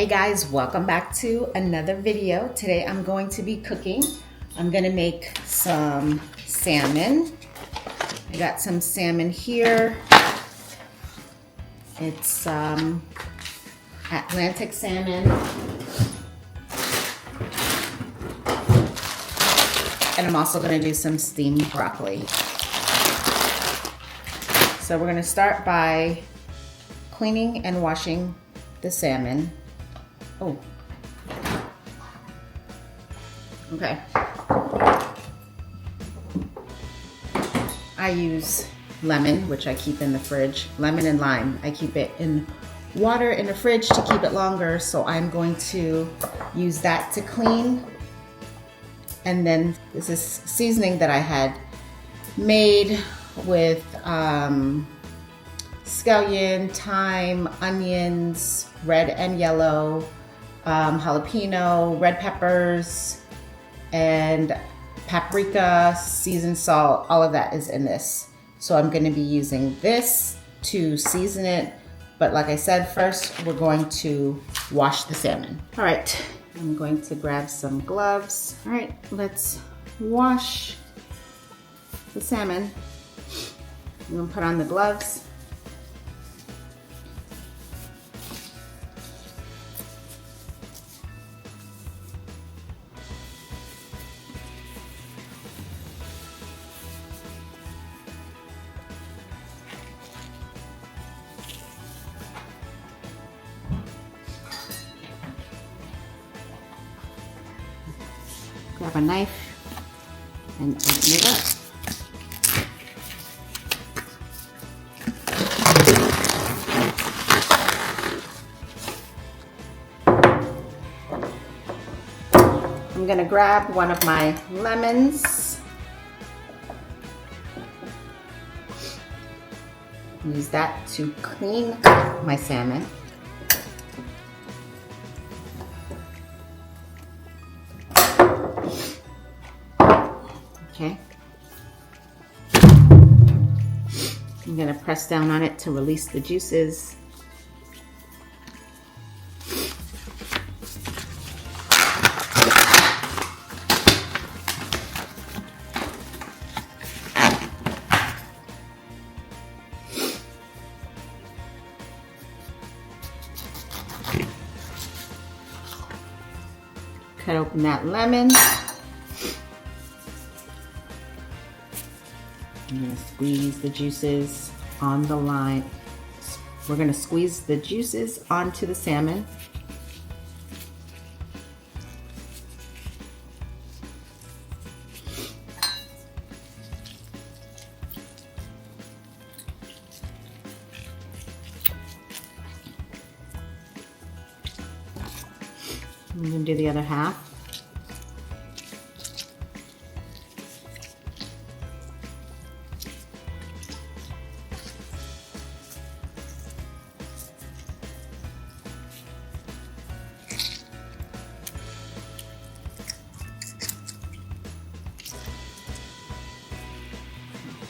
guys, welcome back to another video. Today I'm going to be cooking. I'm gonna make some salmon. I got some salmon here. It's Atlantic salmon. And I'm also gonna do some steamed broccoli. So we're gonna start by cleaning and washing the salmon. Oh. Okay. I use lemon, which I keep in the fridge. Lemon and lime. I keep it in water in the fridge to keep it longer, so I'm going to use that to clean. And then this is seasoning that I had made with scallion, thyme, onions, red and yellow, jalapeno, red peppers, and paprika, seasoned salt. All of that is in this. So I'm going to be using this to season it. But like I said, first we're going to wash the salmon. All right, I'm going to grab some gloves. All right, let's wash the salmon. I'm going to put on the gloves. Grab a knife and open it up. I'm gonna grab one of my lemons. Use that to clean my salmon. Okay. I'm gonna press down on it to release the juices. Cut open that lemon. I'm going to squeeze the juices on the lime. We're going to squeeze the juices onto the salmon. I'm going to do the other half.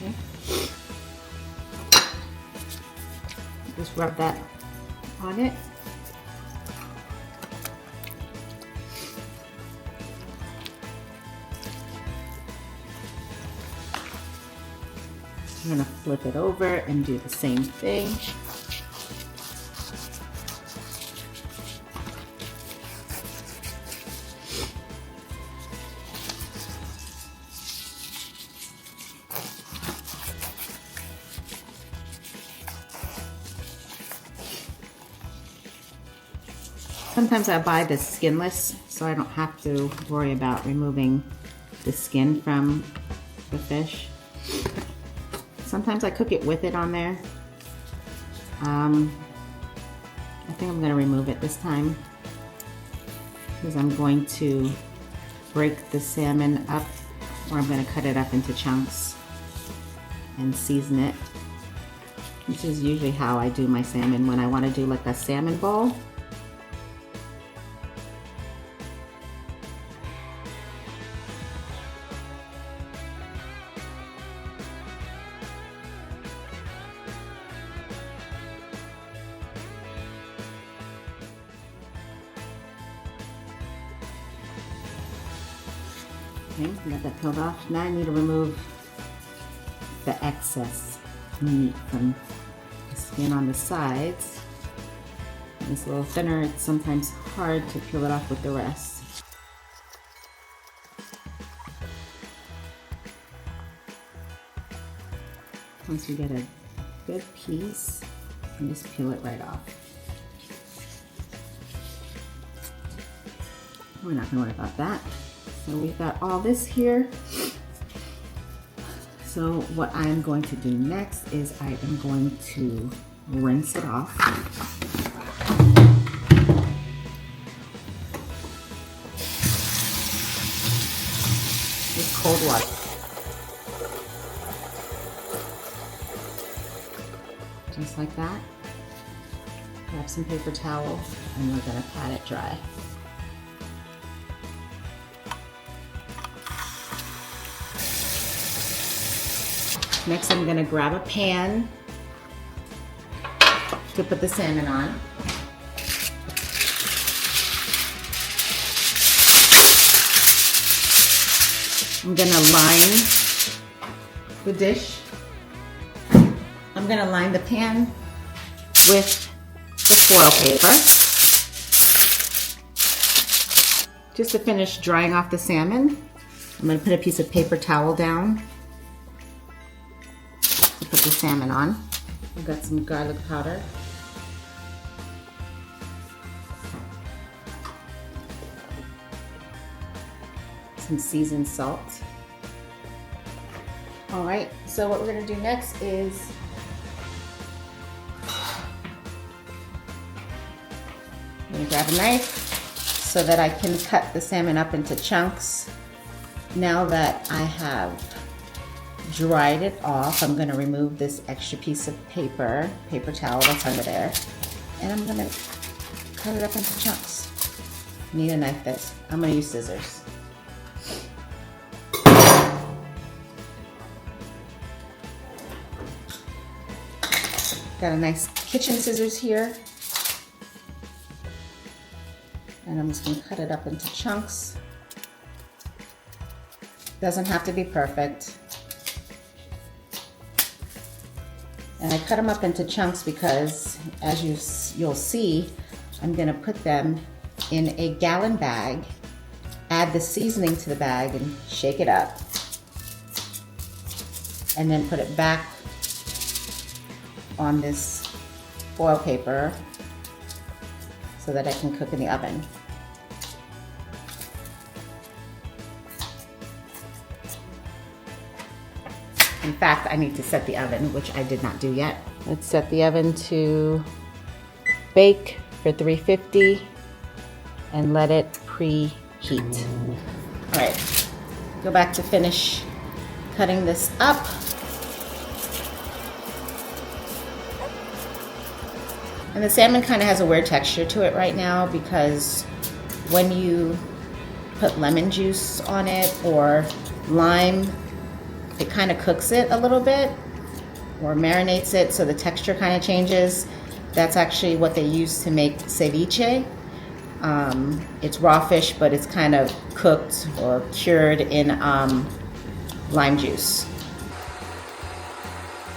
Okay. Just rub that on it. I'm gonna flip it over and do the same thing. Sometimes I buy the skinless, so I don't have to worry about removing the skin from the fish. Sometimes I cook it with it on there. I think I'm going to remove it this time because I'm going to break the salmon up, or I'm going to cut it up into chunks and season it. This is usually how I do my salmon when I want to do like a salmon bowl. Okay, got that peeled off. Now I need to remove the excess meat from the skin on the sides. When it's a little thinner, it's sometimes hard to peel it off with the rest. Once you get a good piece, you just peel it right off. We're not gonna worry about that. So we've got all this here. So what I'm going to do next is I am going to rinse it off. With cold water. Just like that. Grab some paper towel and we're gonna pat it dry. Next, I'm gonna grab a pan to put the salmon on. I'm gonna line the dish. I'm gonna line the pan with the foil paper. Just to finish drying off the salmon, I'm gonna put a piece of paper towel down. Put the salmon on. I've got some garlic powder. Some seasoned salt. All right, so what we're gonna do next is I'm gonna grab a knife so that I can cut the salmon up into chunks. Now that I have dried it off, I'm gonna remove this extra piece of paper towel that's under there, and I'm gonna cut it up into chunks. Need a knife this. I'm gonna use scissors. Got a nice kitchen scissors here. And I'm just gonna cut it up into chunks. Doesn't have to be perfect. And I cut them up into chunks because, as you'll see, I'm gonna put them in a gallon bag, add the seasoning to the bag and shake it up, and then put it back on this foil paper so that I can cook in the oven. In fact, I need to set the oven, which I did not do yet. Let's set the oven to bake for 350 and let it preheat. All right, go back to finish cutting this up. And the salmon kind of has a weird texture to it right now because when you put lemon juice on it or lime, it kind of cooks it a little bit or marinates it so the texture kind of changes. That's actually what they use to make ceviche. It's raw fish, but it's kind of cooked or cured in lime juice.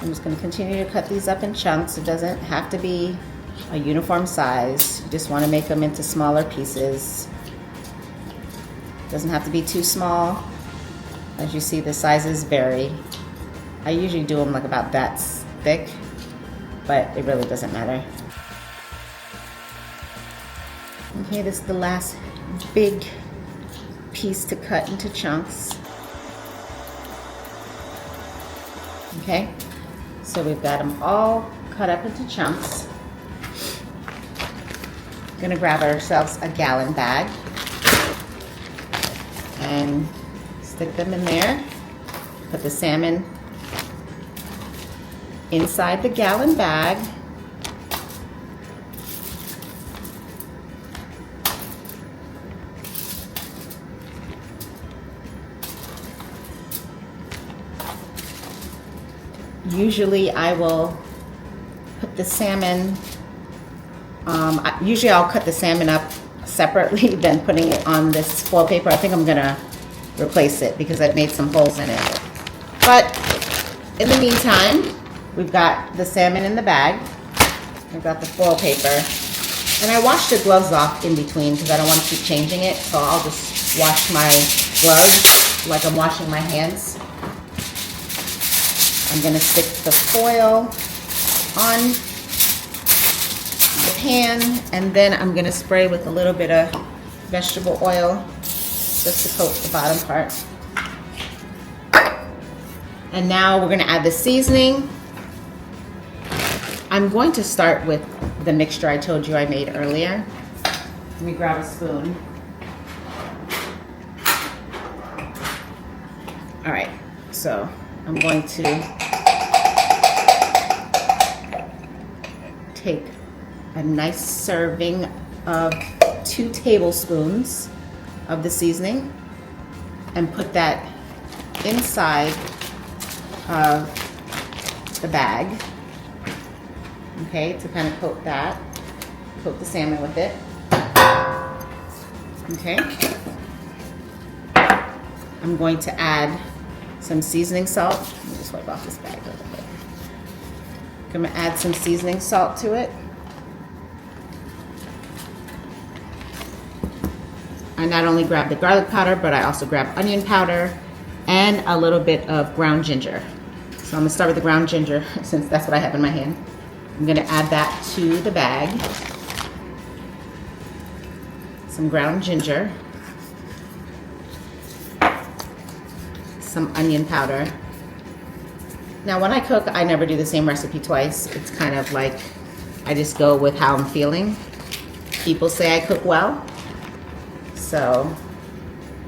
I'm just going to continue to cut these up in chunks. It doesn't have to be a uniform size. You just want to make them into smaller pieces. Doesn't have to be too small. As you see, the sizes vary. I usually do them like about that thick, but it really doesn't matter. Okay, this is the last big piece to cut into chunks. Okay, so we've got them all cut up into chunks. We're gonna grab ourselves a gallon bag and stick them in there. Put the salmon inside the gallon bag. Usually I will put the salmon, usually I'll cut the salmon up separately than putting it on this foil paper. I think I'm gonna replace it because I've made some holes in it. But in the meantime, we've got the salmon in the bag. I've got the foil paper. And I washed the gloves off in between because I don't want to keep changing it. So I'll just wash my gloves like I'm washing my hands. I'm going to stick the foil on the pan, and then I'm going to spray with a little bit of vegetable oil just to coat the bottom part. And now we're going to add the seasoning. I'm going to start with the mixture I told you I made earlier. Let me grab a spoon. All right, so I'm going to take a nice serving of 2 tablespoons of the seasoning and put that inside of the bag, okay, to kind of coat the salmon with it, okay. I'm going to add some seasoning salt. Let me just wipe off this bag a little bit. I'm going to add some seasoning salt to it. I not only grabbed the garlic powder, but I also grabbed onion powder and a little bit of ground ginger. So I'm going to start with the ground ginger since that's what I have in my hand. I'm going to add that to the bag. Some ground ginger. Some onion powder. Now when I cook, I never do the same recipe twice. It's kind of like I just go with how I'm feeling. People say I cook well, so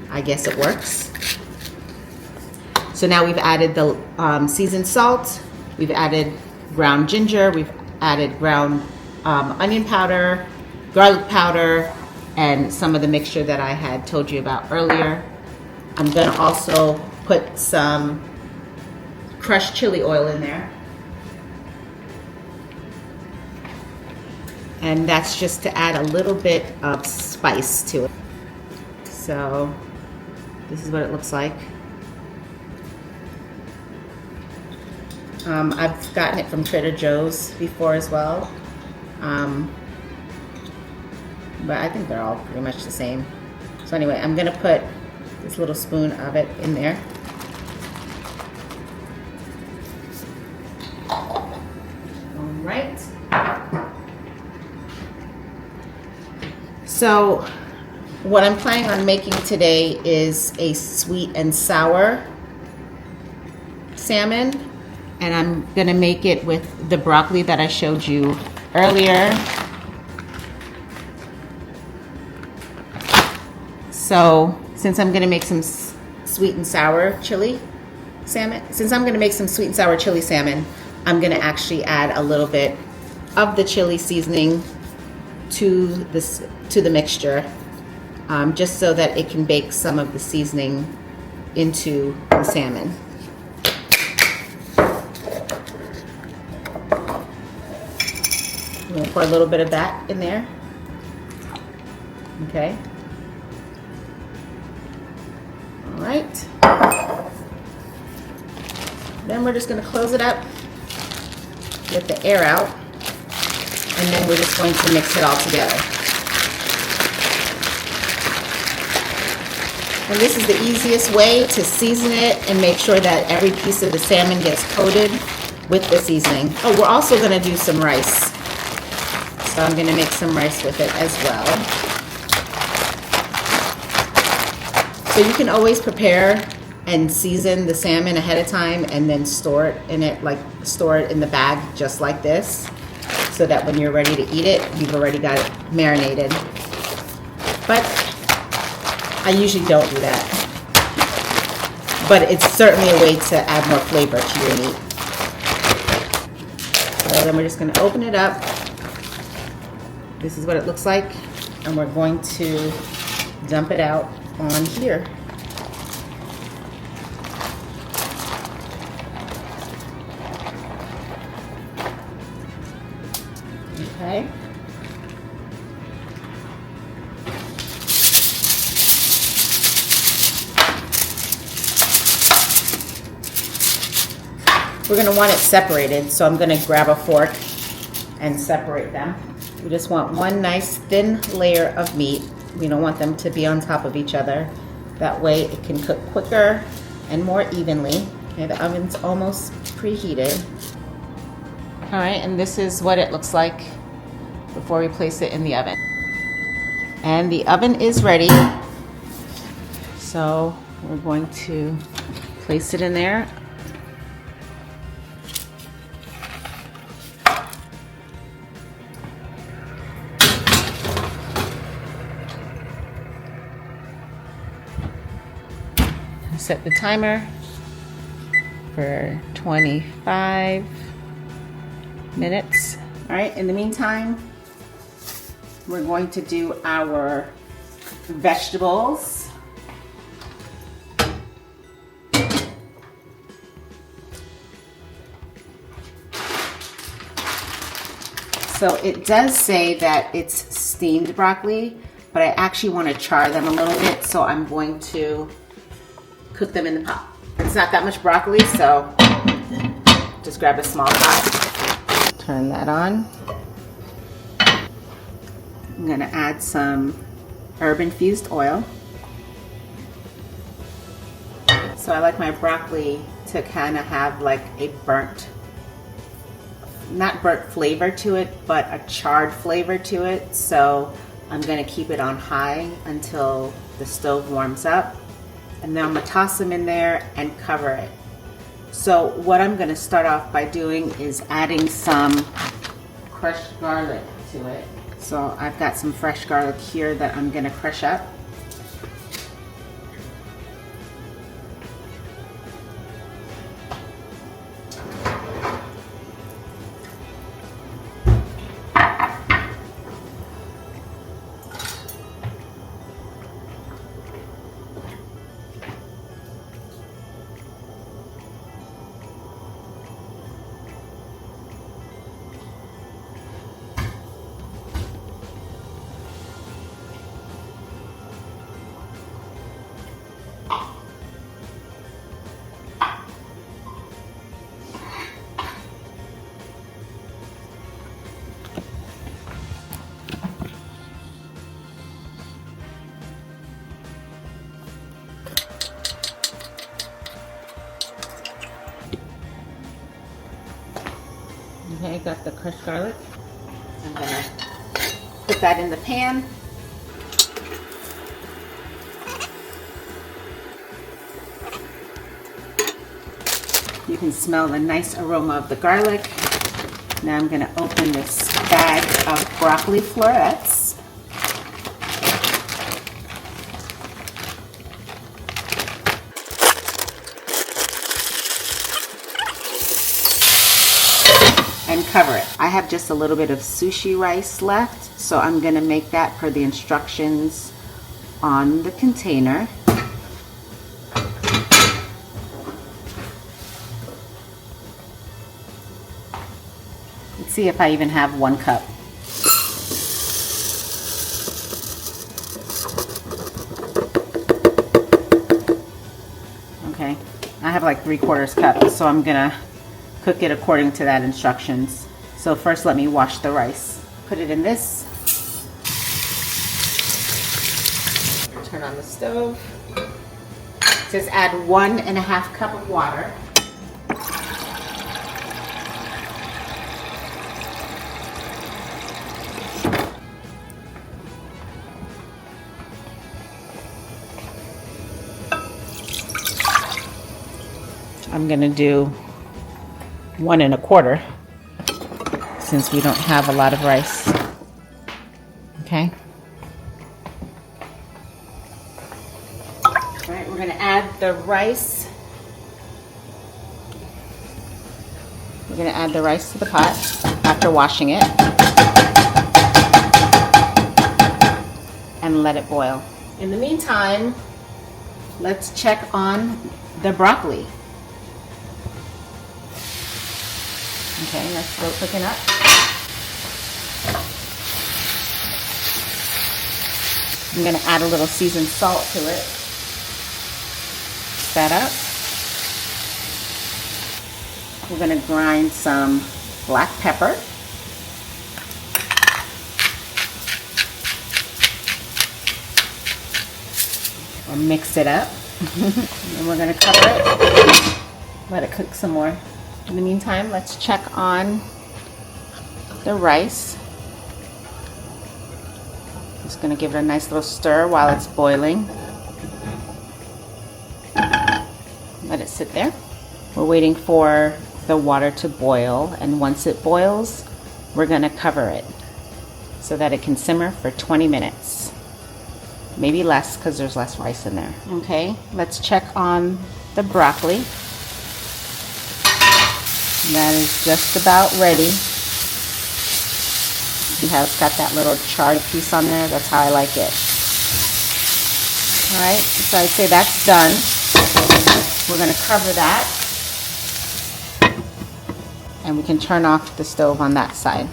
I guess it works. So now we've added the seasoned salt, we've added ground ginger, we've added ground onion powder, garlic powder, and some of the mixture that I had told you about earlier. I'm going to also put some crushed chili oil in there. And that's just to add a little bit of spice to it. So this is what it looks like. I've gotten it from Trader Joe's before as well. But I think they're all pretty much the same. So anyway, I'm gonna put this little spoon of it in there. All right. So what I'm planning on making today is a sweet and sour salmon, and I'm gonna make it with the broccoli that I showed you earlier. So since I'm gonna make some sweet and sour chili salmon, I'm gonna actually add a little bit of the chili seasoning to the mixture, just so that it can bake some of the seasoning into the salmon. I'm gonna pour a little bit of that in there. Okay. All right. Then we're just going to close it up, get the air out, and then we're just going to mix it all together. And this is the easiest way to season it and make sure that every piece of the salmon gets coated with the seasoning. Oh, we're also going to do some rice. So I'm going to make some rice with it as well. So you can always prepare and season the salmon ahead of time and then store it in the bag just like this, so that when you're ready to eat it, you've already got it marinated. But I usually don't do that. But it's certainly a way to add more flavor to your meat. So then we're just going to open it up. This is what it looks like, and we're going to dump it out on here. Okay. We're gonna want it separated, so I'm gonna grab a fork and separate them. We just want one nice thin layer of meat. We don't want them to be on top of each other. That way it can cook quicker and more evenly. Okay, the oven's almost preheated. All right, and this is what it looks like before we place it in the oven. And the oven is ready. So we're going to place it in there. Set the timer for 25 minutes. All right, in the meantime, we're going to do our vegetables. So it does say that it's steamed broccoli, but I actually want to char them a little bit, so I'm going to cook them in the pot. It's not that much broccoli, so just grab a small pot. Turn that on. I'm gonna add some herb-infused oil. So I like my broccoli to kind of have like a burnt, not burnt flavor to it, but a charred flavor to it. So I'm gonna keep it on high until the stove warms up. And then I'm gonna toss them in there and cover it. So what I'm gonna start off by doing is adding some crushed garlic to it. So I've got some fresh garlic here that I'm gonna crush up. Okay, got the crushed garlic. I'm gonna put that in the pan. You can smell the nice aroma of the garlic. Now I'm gonna open this bag of broccoli florets. And cover it. I have just a little bit of sushi rice left, so I'm gonna make that per the instructions on the container. Let's see if I even have 1 cup. Okay, I have like 3/4 cup, so I'm gonna cook it according to that instructions. So first let me wash the rice. Put it in this. Turn on the stove. Just add 1.5 cup of water. I'm gonna do 1 1/4 since we don't have a lot of rice. Okay. All right, we're gonna add the rice. We're gonna add the rice to the pot after washing it and let it boil. In the meantime, let's check on the broccoli. Okay, that's still cooking up. I'm gonna add a little seasoned salt to it. Mix that up. we're going to grind some black pepper. Or mix it up. And we're going to cover it. Let it cook some more. In the meantime, let's check on the rice. Just going to give it a nice little stir while it's boiling. Let it sit there. We're waiting for the water to boil, and once it boils, we're going to cover it so that it can simmer for 20 minutes. Maybe less because there's less rice in there. Okay, let's check on the broccoli. That is just about ready. See how it's got that little charred piece on there? That's how I like it. Alright, so I'd say that's done. We're going to cover that. And we can turn off the stove on that side.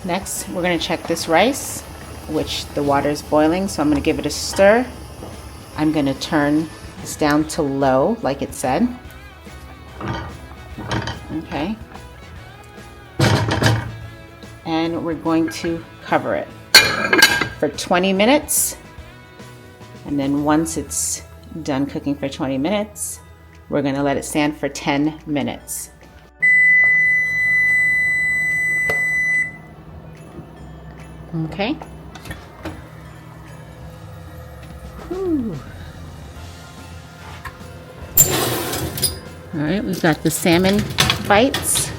Next, we're going to check this rice, which the water is boiling, so I'm going to give it a stir. I'm going to turn this down to low, like it said. Okay. And we're going to cover it for 20 minutes. And then once it's done cooking for 20 minutes, we're going to let it stand for 10 minutes. Okay. Whew. All right, we've got the salmon bites.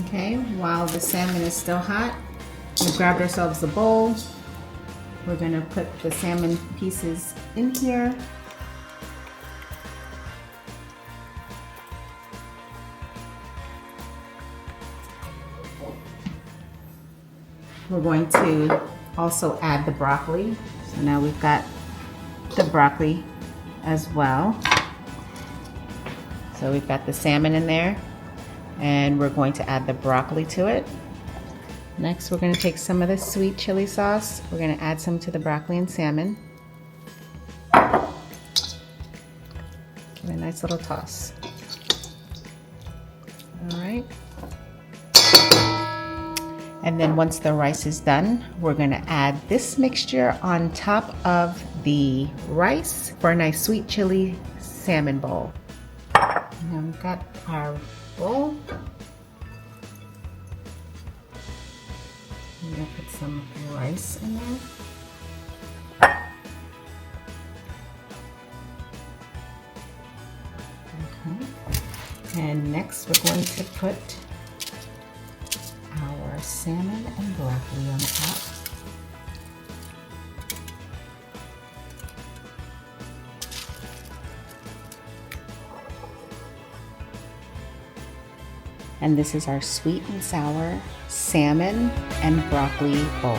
Okay, while the salmon is still hot, we grabbed ourselves a bowl. We're going to put the salmon pieces in here. We're going to also add the broccoli. So now we've got the broccoli as well. So we've got the salmon in there, and we're going to add the broccoli to it. Next, we're going to take some of the sweet chili sauce. We're going to add some to the broccoli and salmon. Give it a nice little toss. All right. And then once the rice is done, we're going to add this mixture on top of the rice for a nice sweet chili salmon bowl. Now we've got our bowl. I'm going to put some rice in there. Okay. And next we're going to put our salmon and broccoli on top. And this is our sweet and sour salmon and broccoli bowl.